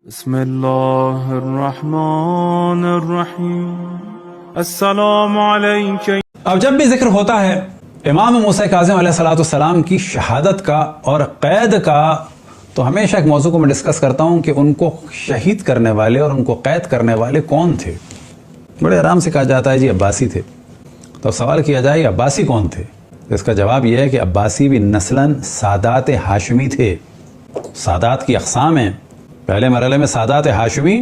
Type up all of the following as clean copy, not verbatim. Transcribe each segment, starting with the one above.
بسم اللہ الرحمن الرحیم السلام علیک۔ اب جب بھی ذکر ہوتا ہے امام موسیٰ کاظم علیہ السلام کی شہادت کا اور قید کا، تو ہمیشہ ایک موضوع کو میں ڈسکس کرتا ہوں کہ ان کو شہید کرنے والے اور ان کو قید کرنے والے کون تھے۔ بڑے آرام سے کہا جاتا ہے جی عباسی تھے، تو سوال کیا جائے عباسی کون تھے؟ اس کا جواب یہ ہے کہ عباسی بھی نسلاً سادات ہاشمی تھے۔ سادات کی اقسام ہیں، پہلے مرحلے میں سادات ہاشمی،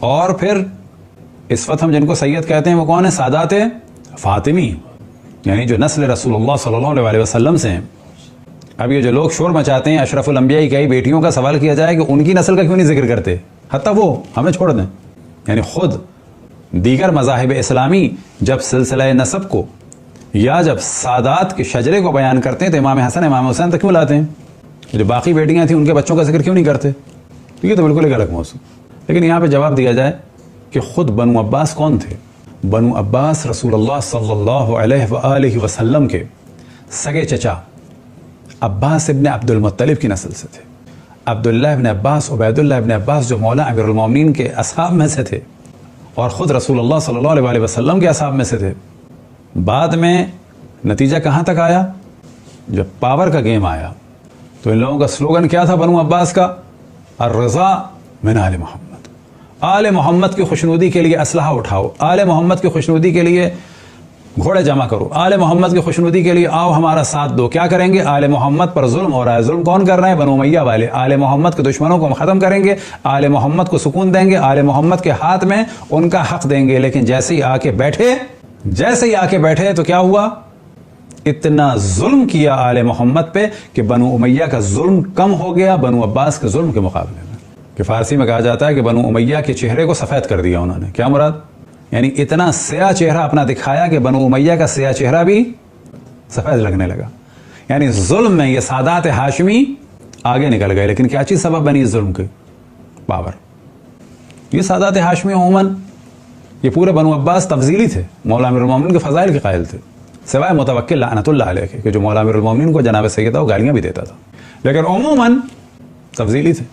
اور پھر اس وقت ہم جن کو سید کہتے ہیں وہ کون ہیں؟ سادات فاطمی، یعنی جو نسل رسول اللہ صلی اللہ علیہ وسلم سے ہیں۔ اب یہ جو لوگ شور مچاتے ہیں اشرف الانبیاء کی کئی بیٹیوں کا، سوال کیا جائے کہ ان کی نسل کا کیوں نہیں ذکر کرتے؟ حتیٰ وہ ہمیں چھوڑ دیں، یعنی خود دیگر مذاہب اسلامی جب سلسلہ نسب کو یا جب سادات کے شجرے کو بیان کرتے ہیں تو امام حسن امام حسین تک کیوں لاتے ہیں؟ جو باقی بیٹیاں تھیں ان کے بچوں کا ذکر کیوں نہیں کرتے؟ یہ تو بالکل ایک الگ موضوع۔ لیکن یہاں پہ جواب دیا جائے کہ خود بنو عباس کون تھے؟ بنو عباس رسول اللہ صلی اللہ علیہ وآلہ وسلم کے سگے چچا عباس ابن عبد المطلب کی نسل سے تھے۔ عبداللہ ابن عباس، عبید اللہ ابن عباس جو مولا امیر المومنین کے اصحاب میں سے تھے اور خود رسول اللہ صلی اللہ علیہ وسلم کے اصحاب میں سے تھے۔ بعد میں نتیجہ کہاں تک آیا؟ جب پاور کا گیم آیا تو ان لوگوں کا سلوگن کیا تھا بنو عباس کا؟ الرضا من آل محمد۔ آل محمد کی خوشنودی کے لیے اسلحہ اٹھاؤ، آل محمد کی خوشنودی کے لیے گھوڑے جمع کرو، آل محمد کی خوشنودی کے لیے آؤ ہمارا ساتھ دو۔ کیا کریں گے؟ آل محمد پر ظلم ہو رہا ہے۔ ظلم کون کر رہے ہیں؟ بنو امیہ والے۔ آل محمد کے دشمنوں کو ہم ختم کریں گے، آل محمد کو سکون دیں گے، آل محمد کے ہاتھ میں ان کا حق دیں گے۔ لیکن جیسے ہی آ کے بیٹھے تو کیا ہوا؟ اتنا ظلم کیا آل محمد پہ کہ بنو امیہ کا ظلم کم ہو گیا بنو عباس کے ظلم کے مقابلے میں، کہ فارسی میں کہا جاتا ہے کہ بنو امیہ کے چہرے کو سفید کر دیا انہوں نے۔ کیا مراد؟ یعنی اتنا سیاہ چہرہ اپنا دکھایا کہ بنو امیہ کا سیاہ چہرہ بھی سفید لگنے لگا۔ یعنی ظلم میں یہ سادات ہاشمی آگے نکل گئے۔ لیکن کیا چیز سبب بنی اس ظلم کے؟ پاور۔ یہ سادات ہاشمی عموماً یہ پورے بنو عباس تفضیلی تھے، مولا امیر المومنین کے فضائل کے قائل تھے، سوائے متوکل لعنت اللہ علیہ کہ جو مولا امیر المومنین کو جناب سید تھا وہ گالیاں بھی دیتا تھا، لیکن عموماً تفضیلی تھے،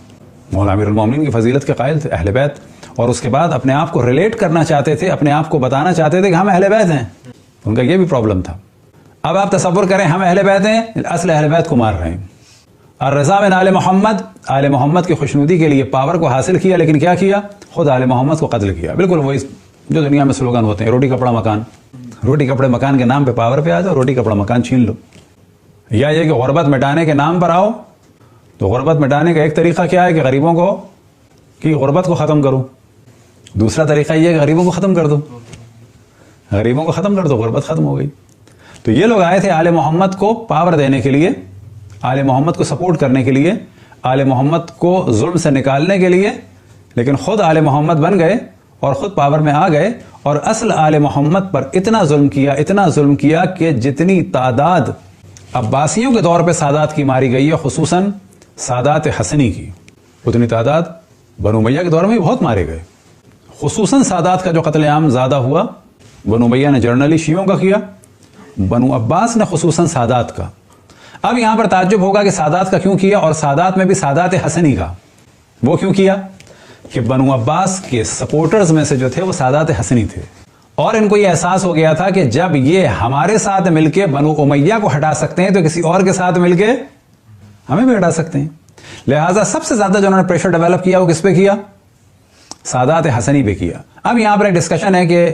مولا امیر المومنین کی فضیلت کے قائل تھے، اہل بیت، اور اس کے بعد اپنے آپ کو ریلیٹ کرنا چاہتے تھے، اپنے آپ کو بتانا چاہتے تھے کہ ہم اہل بیت ہیں۔ ان کا یہ بھی پرابلم تھا۔ اب آپ تصور کریں ہم اہل بیت ہیں، اصل اہل بیت کو مار رہے ہیں۔ الرضا من آل محمد، آل محمد کی خوشنودی کے لیے پاور کو حاصل کیا، لیکن کیا کیا؟ خود آل محمد کو قتل کیا۔ بالکل وہی جو دنیا میں سلوگان ہوتے ہیں، روٹی کپڑا مکان، روٹی کپڑے مکان کے نام پہ پاور پہ آ جاؤ، روٹی کپڑا مکان چھین لو۔ یا یہ کہ غربت مٹانے کے نام پر آؤ، تو غربت مٹانے کا ایک طریقہ کیا ہے کہ غریبوں کو کی غربت کو ختم کرو، دوسرا طریقہ یہ ہے کہ غریبوں کو ختم کر دو، غریبوں کو ختم کر دو، غربت ختم ہو گئی۔ تو یہ لوگ آئے تھے آل محمد کو پاور دینے کے لیے، آل محمد کو سپورٹ کرنے کے لیے، آل محمد کو ظلم سے نکالنے کے لیے، لیکن خود آل محمد بن گئے اور خود پاور میں آ گئے، اور اصل آل محمد پر اتنا ظلم کیا کہ جتنی تعداد عباسیوں کے دور پہ سادات کی ماری گئی ہے، خصوصاً سادات حسنی کی، اتنی تعداد بنو امیہ کے دور میں بھی بہت مارے گئے۔ خصوصاً سادات کا جو قتل عام زیادہ ہوا، بنو امیہ نے جنرلی شیعوں کا کیا، بنو عباس نے خصوصاً سادات کا۔ اب یہاں پر تعجب ہوگا کہ سادات کا کیوں کیا، اور سادات میں بھی سادات حسنی کا وہ کیوں کیا؟ کہ بنو عباس کے سپورٹرز میں سے جو تھے وہ سادات حسنی تھے، اور ان کو یہ احساس ہو گیا تھا کہ جب یہ ہمارے ساتھ مل کے بنو امیہ کو ہٹا سکتے ہیں تو کسی اور کے ساتھ مل کے ہمیں بھی ہٹا سکتے ہیں۔ لہٰذا سب سے زیادہ جو انہوں نے پریشر ڈیولپ کیا وہ کس پہ کیا؟ سادات حسنی پہ کیا۔ اب یہاں پر ایک ڈسکشن ہے کہ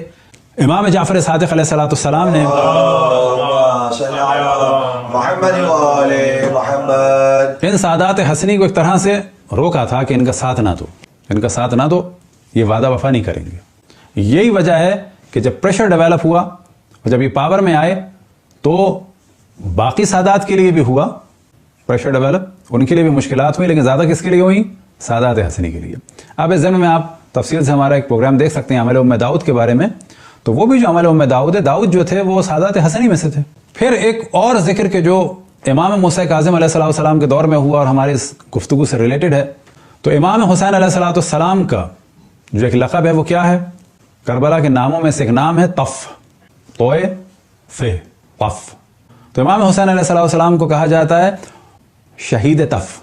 امام جعفر صادق علیہ السلام نے ان سادات حسنی کو ایک طرح سے روکا تھا کہ ان کا ساتھ نہ دو، یہ وعدہ وفا نہیں کریں گے۔ یہی وجہ ہے کہ جب پریشر ڈیولپ ہوا اور جب یہ پاور میں آئے تو باقی سادات کے لیے بھی ہوا پریشر ڈیولپ، ان کے لیے بھی مشکلات ہوئی، لیکن زیادہ کس کے لیے ہوئی؟ سادات حسنی کے لیے۔ اب اس ضمن میں آپ تفصیل سے ہمارا ایک پروگرام دیکھ سکتے ہیں عمل ام داؤد کے بارے میں، تو وہ بھی جو عمل ام داؤد ہے، داؤد جو تھے وہ سادات حسنی میں سے تھے۔ پھر ایک اور ذکر کے جو امام موسیٰ کاظم علیہ السلام کے دور میں ہوا اور ہماری اس گفتگو سے ریلیٹڈ ہے، تو امام حسین علیہ السلام کا جو ایک لقب ہے وہ کیا ہے؟ کربلا کے ناموں میں سے ایک نام ہے طف، طف۔ تو امام حسین علیہ السلام کو کہا جاتا ہے شہید طف،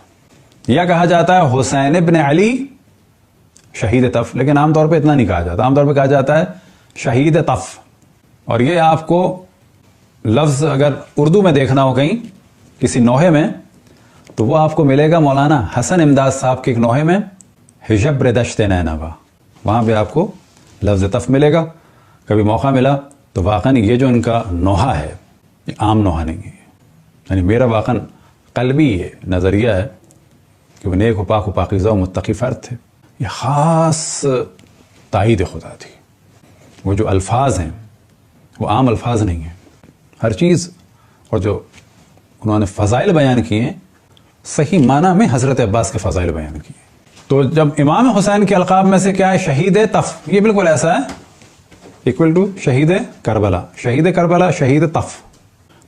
یا کہا جاتا ہے حسین ابن علی شہید تف، لیکن عام طور پہ اتنا نہیں کہا جاتا، عام طور پہ کہا جاتا ہے شہید تف. اور یہ آپ کو لفظ اگر اردو میں دیکھنا ہو کہیں کسی نوحے میں تو وہ آپ کو ملے گا مولانا حسن امداد صاحب کے ایک نوحے میں حجبر دشت نینوا، وہاں پہ آپ کو لفظ تف ملے گا. کبھی موقع ملا تو واقعاً یہ جو ان کا نوحہ ہے یہ عام نوحہ نہیں ہے، یعنی میرا واقعاً قلبی یہ نظریہ ہے کہ وہ نیک و پاک و پاکیزہ و متقی فرد تھے. یہ خاص تائید خدا تھی. وہ جو الفاظ ہیں وہ عام الفاظ نہیں ہیں، ہر چیز اور جو انہوں نے فضائل بیان کیے ہیں صحیح معنی میں حضرت عباس کے فضائل بیان کیے. تو جب امام حسین کے القاب میں سے کیا ہے شہید تف، یہ بالکل ایسا ہے ایکول ٹو شہید کربلا، شہید کربلا، شہید تف.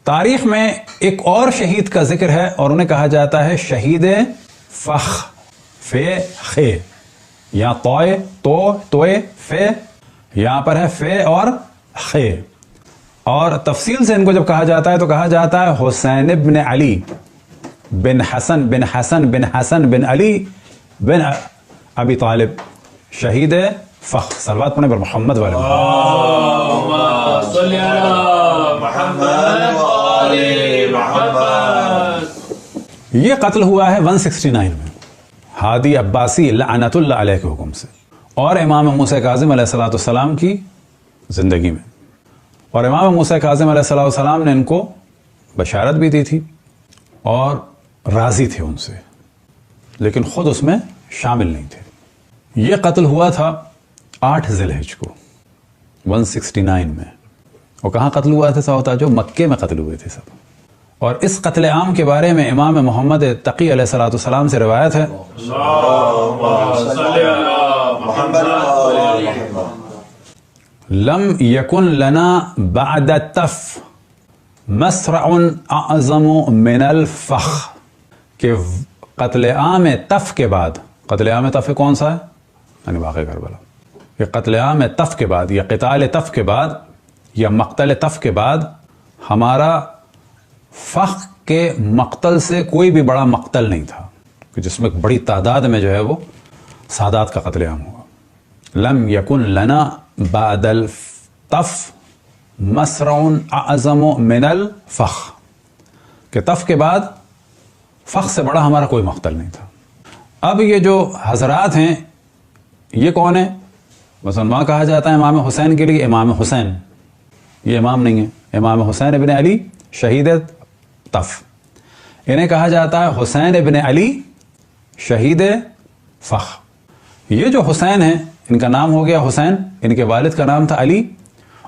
تاریخ میں ایک اور شہید کا ذکر ہے اور انہیں کہا جاتا ہے شہید فخ، فے خے، یا توئے تو توئے فے، یہاں پر ہے فے اور خے. اور تفصیل سے ان کو جب کہا جاتا ہے تو کہا جاتا ہے حسین بن علی بن حسن بن حسن بن حسن بن علی بن ابی طالب شہید فخ. صلوات پڑھیں پر محمد والے یہ قتل ہوا ہے 169 میں ہادی عباسی لعنت اللہ علیہ کے حکم سے، اور امام موسیٰ کاظم علیہ السلام کی زندگی میں. اور امام موسیٰ کاظم علیہ السلام نے ان کو بشارت بھی دی تھی اور راضی تھے ان سے، لیکن خود اس میں شامل نہیں تھے. یہ قتل ہوا تھا 8 ذی الحجہ کو 169 میں. اور کہاں قتل ہوا تھا؟ ہوتا جو مکے میں قتل ہوئے تھے سب. اور اس قتل عام کے بارے میں امام محمد تقی علیہ السلام سے روایت ہے لم یکن لنا بعد التف مسرع اعظم من الفخ، کہ قتل عام تف کے بعد، قتل عام تف کون سا ہے؟ یعنی واقعہ کربلا. کہ قتل عام تف کے بعد یا قتال تف کے بعد یا مقتل تف کے بعد ہمارا فخ کے مقتل سے کوئی بھی بڑا مقتل نہیں تھا، کہ جس میں بڑی تعداد میں جو ہے وہ سادات کا قتل عام ہوا. لم یکن لنا بعد التف مسرع اعظم من الفخ، کہ تف کے بعد فخ سے بڑا ہمارا کوئی مقتل نہیں تھا. اب یہ جو حضرات ہیں یہ کون ہیں؟ مثلا وہاں کہا جاتا ہے امام حسین کے لیے امام حسین، یہ امام نہیں ہے، امام حسین ابن علی شہید تف. انہیں کہا جاتا ہے حسین ابن علی شہید فخ. یہ جو حسین ہیں ان کا نام ہو گیا حسین، ان کے والد کا نام تھا علی،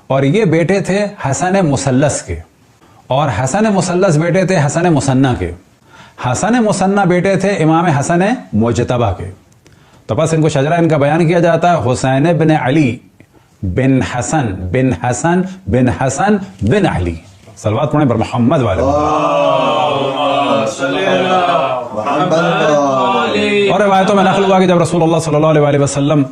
اور یہ بیٹے تھے حسن مثلث کے، اور حسن مثلث بیٹے تھے حسن مثنیٰ کے، حسن مثنیٰ بیٹے تھے امام حسن مجتبی کے. تو بس ان کو شجرہ ان کا بیان کیا جاتا ہے حسین بن علی بن حسن بن حسن بن حسن بن علی. صلوات پڑھیں پر محمد والے. اور روایتوں میں نقل ہوا کہ جب رسول اللہ صلی اللہ علیہ وسلم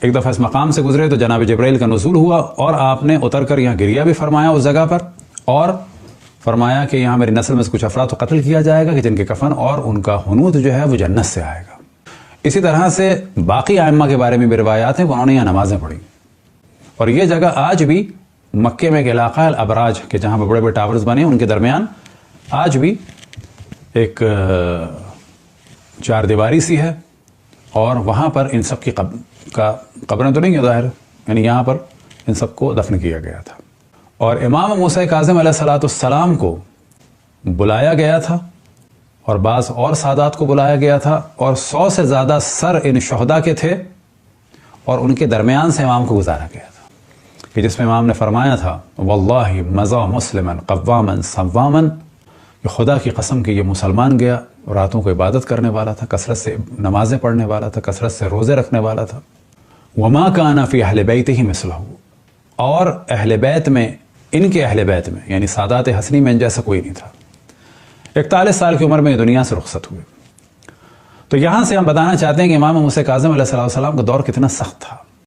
ایک دفعہ اس مقام سے گزرے تو جناب جبرائیل کا نزول ہوا اور آپ نے اتر کر یہاں گریہ بھی فرمایا اس جگہ پر، اور فرمایا کہ یہاں میری نسل میں سے کچھ افراد کو قتل کیا جائے گا کہ جن کے کفن اور ان کا حنوط جو ہے وہ جنت سے آئے گا. اسی طرح سے باقی ائمہ کے بارے میں بھی روایات ہیں کہ انہوں نے یہاں نمازیں پڑھی. اور یہ جگہ آج بھی مکے میں ایک علاقہ ہے الابراج کے، جہاں پہ بڑے بڑے ٹاورز بنے ہیں، ان کے درمیان آج بھی ایک 4 دیواری سی ہے، اور وہاں پر ان سب کی قبریں تو نہیں ہیں ظاہر، یعنی یہاں پر ان سب کو دفن کیا گیا تھا. اور امام موسیٰ کاظم علیہ السلام کو بلایا گیا تھا اور بعض اور سادات کو بلایا گیا تھا، اور 100 سے زیادہ سر ان شہداء کے تھے، اور ان کے درمیان سے امام کو گزارا گیا تھا، کہ جس میں امام نے فرمایا تھا واللہ مضى مسلما قواما صواما، کہ خدا کی قسم کہ یہ مسلمان گیا راتوں کو عبادت کرنے والا تھا، کثرت سے نمازیں پڑھنے والا تھا، کثرت سے روزے رکھنے والا تھا. وما كان في اہل بیتہ مثلہ، اور اہل بیت میں، ان کے اہل بیت میں یعنی سادات حسنی میں ان جیسا کوئی نہیں تھا. 41 سال کی عمر میں یہ دنیا سے رخصت ہوئے. تو یہاں سے ہم بتانا چاہتے ہیں کہ امام موسیٰ کاظم علیہ السلام کا دور کتنا سخت تھا.